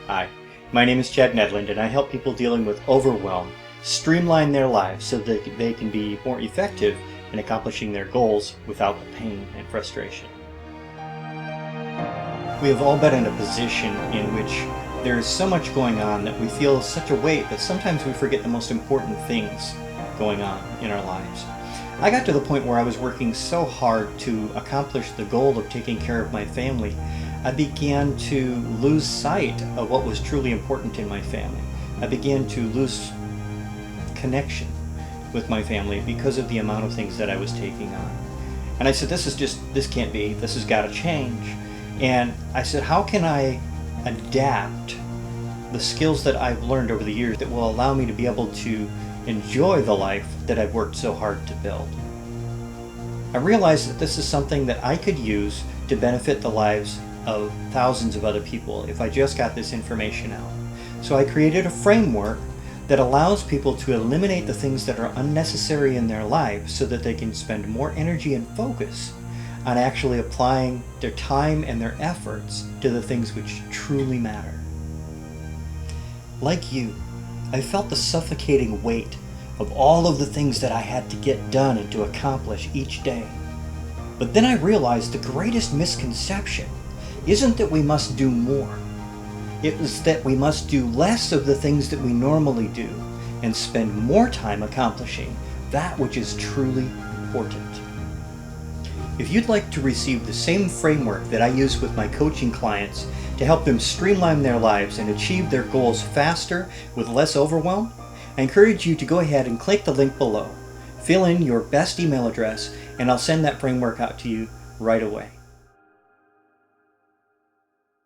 Hi, my name is Nedland, and I help people dealing with overwhelm streamline their lives so that they can be more effective in accomplishing their goals without the pain and frustration. We have all been in a position in which there is so much going on that we feel such a weight that sometimes we forget the most important things going on in our lives. I got to the point where I was working so hard to accomplish the goal of taking care of my family, I began to lose sight of what was truly important in my family. I began to lose connection with my family because of the amount of things that I was taking on. And I said, this can't be, this has got to change. And I said, how can I adapt the skills that I've learned over the years that will allow me to be able to enjoy the life that I've worked so hard to build? I realized that this is something that I could use to benefit the lives of thousands of other people if I just got this information out. So I created a framework that allows people to eliminate the things that are unnecessary in their lives so that they can spend more energy and focus on actually applying their time and their efforts to the things which truly matter. Like you, I felt the suffocating weight of all of the things that I had to get done and to accomplish each day. But then I realized the greatest misconception isn't that we must do more. It is that we must do less of the things that we normally do and spend more time accomplishing that which is truly important. If you'd like to receive the same framework that I use with my coaching clients to help them streamline their lives and achieve their goals faster with less overwhelm, I encourage you to go ahead and click the link below. Fill in your best email address and I'll send that framework out to you right away.